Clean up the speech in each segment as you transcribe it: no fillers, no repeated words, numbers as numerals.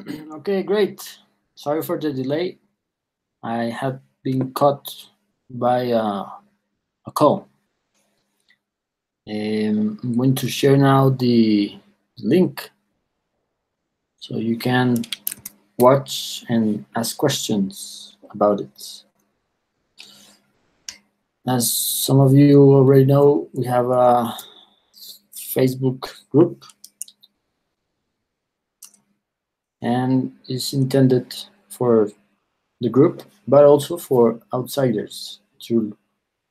Okay, great. Sorry for the delay. I have been caught by a call. I'm going to share now the link so you can watch and ask questions about it. As some of you already know, we have a Facebook group, and it's intended for the group, but also for outsiders who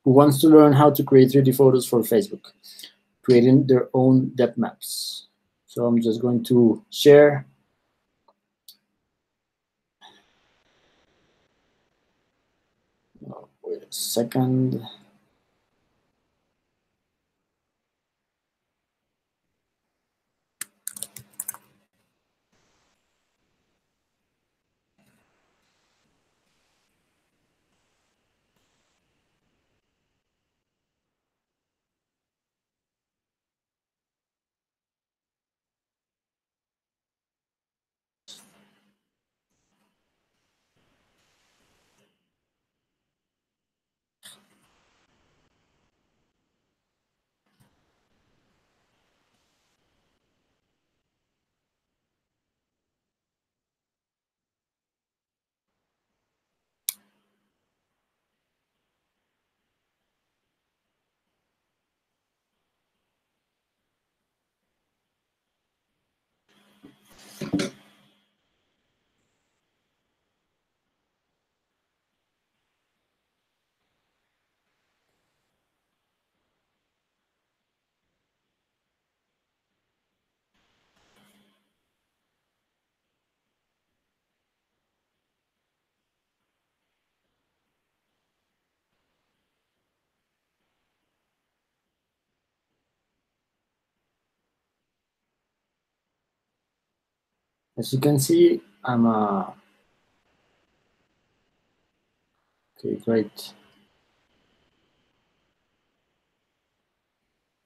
wants to learn how to create 3D photos for Facebook, creating their own depth maps. So I'm just going to share. Oh, wait a second. As you can see, I'm okay, great.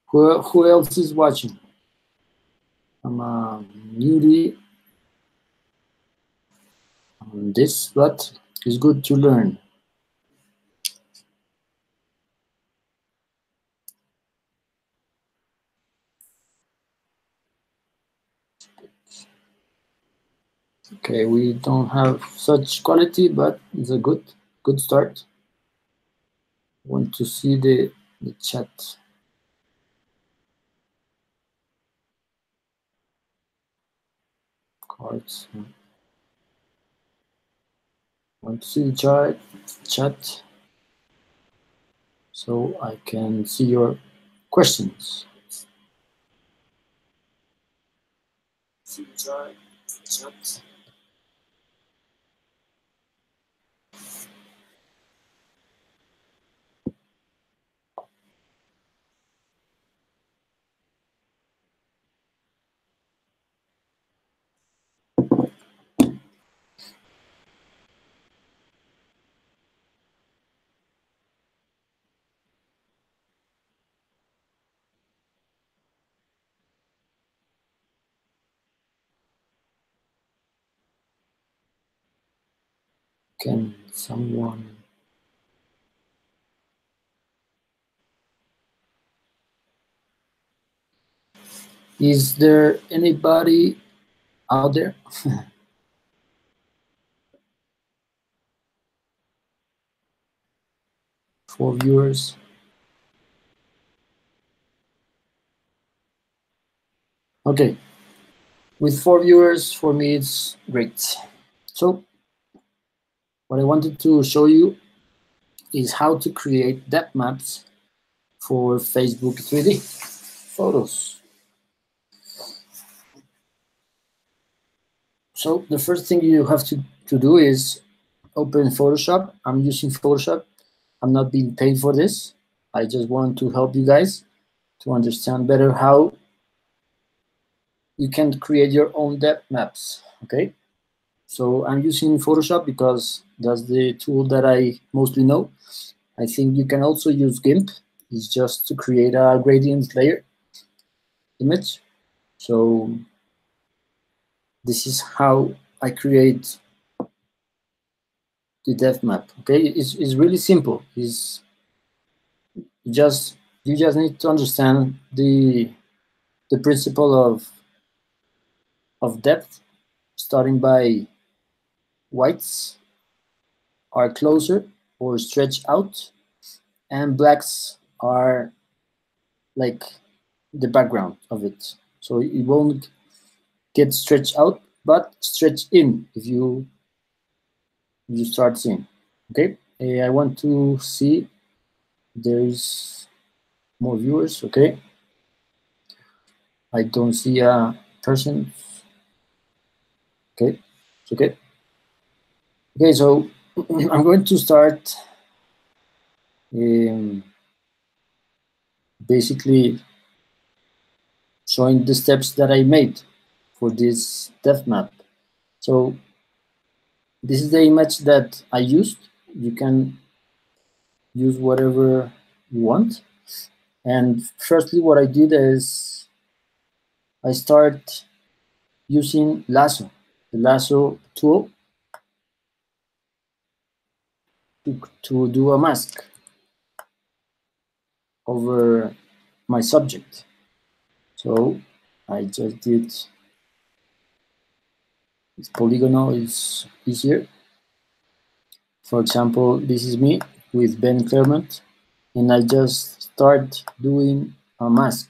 Who else is watching? I'm newly on this, but it's good to learn. Okay, we don't have such quality, but it's a good start. Want to see the chat. Cards. Want to see the chat so I can see your questions. See chat. Can someone? Is there anybody out there? 4 viewers. Okay, with 4 viewers, for me it's great. So what I wanted to show you is how to create depth maps for Facebook 3D photos. So the first thing you have to do is open Photoshop. I'm using Photoshop. I'm not being paid for this. I just want to help you guys to understand better how you can create your own depth maps, okay? So I'm using Photoshop because that's the tool that I mostly know. I think you can also use GIMP. It's just to create a gradient layer image. So this is how I create the depth map. Okay, it's really simple. It's just you just need to understand the principle of depth, starting by whites are closer or stretch out, and blacks are like the background of it. So it won't get stretched out, but stretch in if you start seeing. Okay, I want to see there's more viewers. Okay, I don't see a person. Okay, it's okay. Okay, so I'm going to start basically showing the steps that I made for this depth map. So this is the image that I used. You can use whatever you want. And firstly, what I did is I start using lasso, the lasso tool to do a mask over my subject. So I just did it's polygonal, it's easier. For example, this is me with Ben Claremont, and I just start doing a mask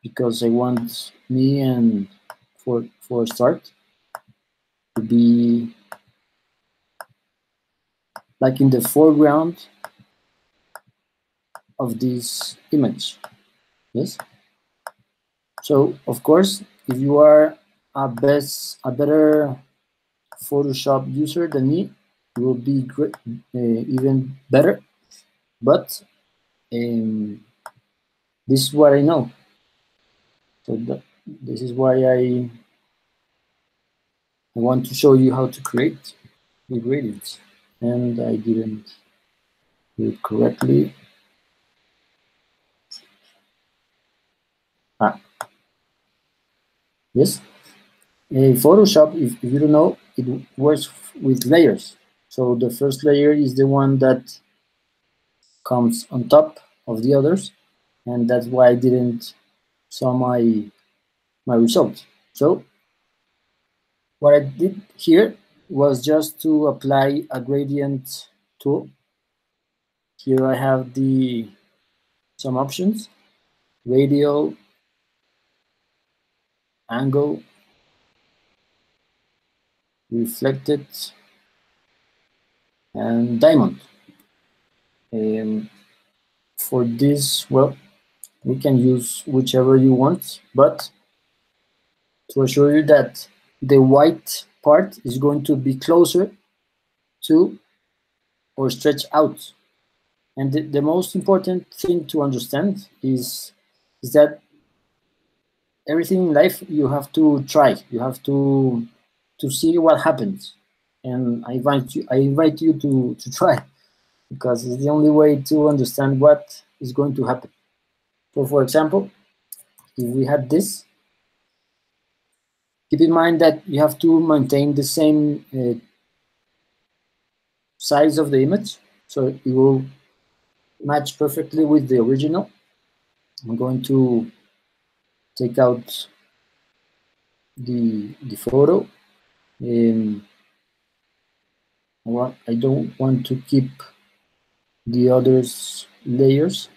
because I want me and for a start to be like in the foreground of this image. Yes. So of course, if you are a better Photoshop user than me, you will be great, even better. But this is what I know. So this is why I want to show you how to create the gradients. And I didn't do it correctly. Yes. Photoshop, if you don't know, it works with layers. So the first layer is the one that comes on top of the others, and that's why I didn't saw my result. So what I did here was just to apply a gradient tool. Here I have some options: radial, angle, reflected, and diamond. For this, well, we can use whichever you want, but to assure you that the white part is going to be closer to or stretch out. And the most important thing to understand is that everything in life you have to try. You have to see what happens. And I invite you to try, because it's the only way to understand what is going to happen. So for example, if we had this, keep in mind that you have to maintain the same size of the image, so it will match perfectly with the original. I'm going to take out the photo. I don't want to keep the others layers,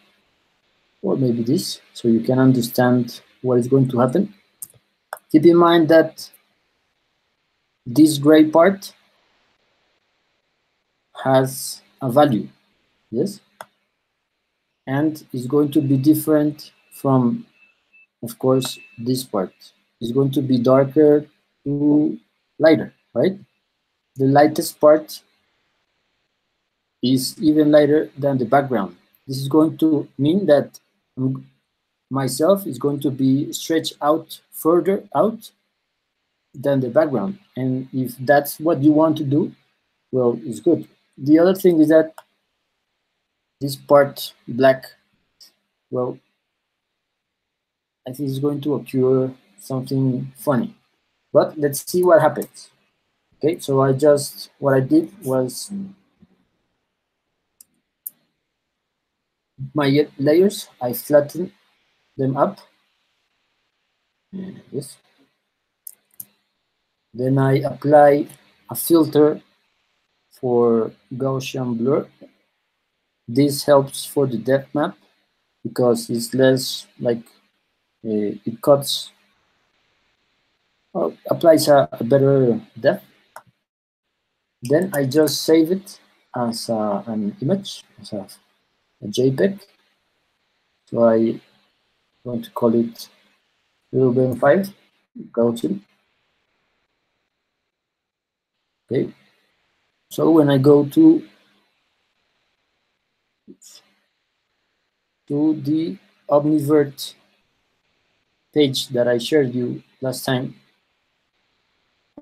or maybe this, so you can understand what is going to happen. Keep in mind that this gray part has a value, yes, and is going to be different from, of course, this part. Is going to be darker to lighter, right? The lightest part is even lighter than the background. This is going to mean that myself is going to be stretched out further out than the background. And if that's what you want to do, well, it's good. The other thing is that this part black, well, I think it's going to occur something funny. But let's see what happens. Okay, so what I did was my layers, I flattened them up. Yes. Then I apply a filter for Gaussian blur. This helps for the depth map because it's less like it cuts, applies a better depth. Then I just save it as an image, as a JPEG. So I want to call it Ruben 5, go to. Okay. So when I go to the Omnivert page that I shared you last time,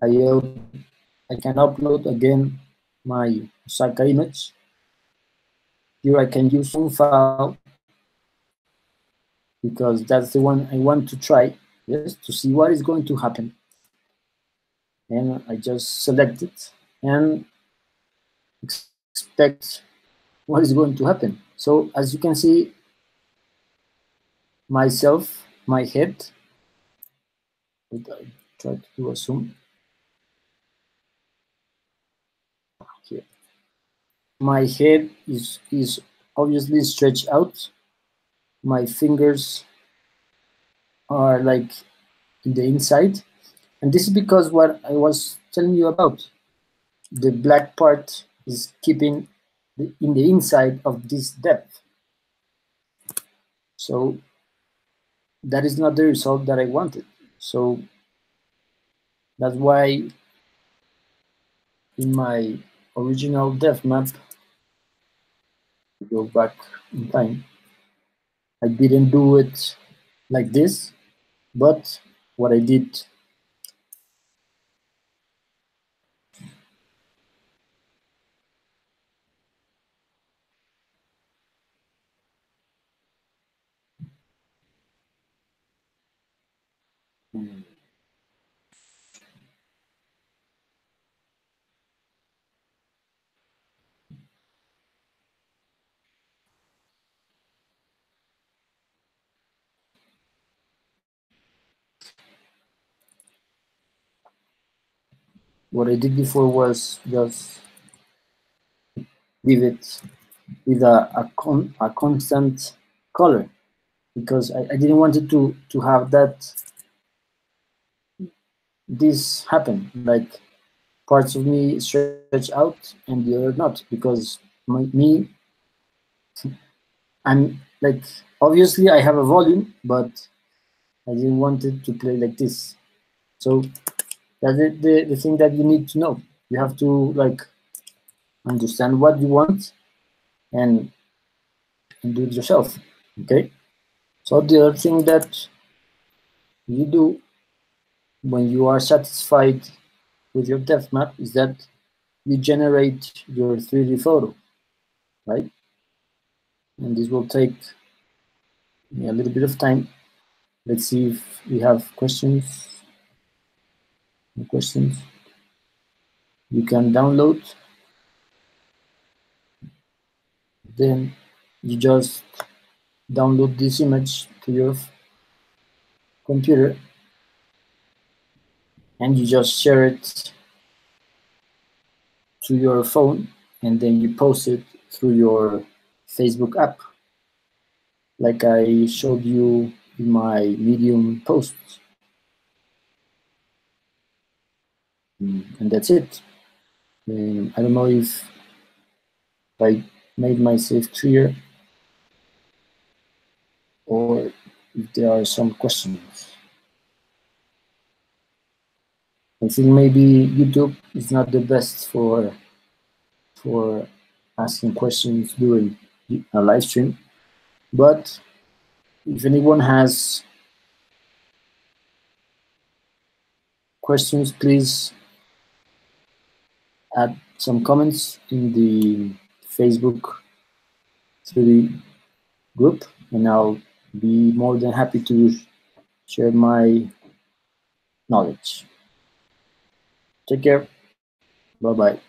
I can upload again my Osaka image. Here I can use one file because that's the one I want to try, yes, to see what is going to happen. And I just select it and expect what is going to happen. So as you can see, myself, my head, I try to do a zoom here. My head is obviously stretched out. My fingers are like in the inside. And this is because what I was telling you about, the black part is keeping in the inside of this depth. So that is not the result that I wanted. So that's why in my original depth map, go back in time, I didn't do it like this, but what I did, before was just leave it with a constant color, because I didn't want it to have that this happen, like parts of me stretch out and the other not, because me, I'm like, obviously I have a volume, but I didn't want it to play like this. So that's the thing that you need to know. You have to like understand what you want and do it yourself. Okay. So the other thing that you do when you are satisfied with your depth map is that you generate your 3D photo, right? And this will take a little bit of time. Let's see if we have questions. No questions. You can download. Then you just download this image to your computer and you just share it to your phone, and then you post it through your Facebook app, like I showed you in my Medium posts. And that's it. I don't know if I made myself clear or if there are some questions. I think maybe YouTube is not the best for asking questions during a live stream, but if anyone has questions, please add some comments in the Facebook 3D group, and I'll be more than happy to share my knowledge. Take care. Bye-bye.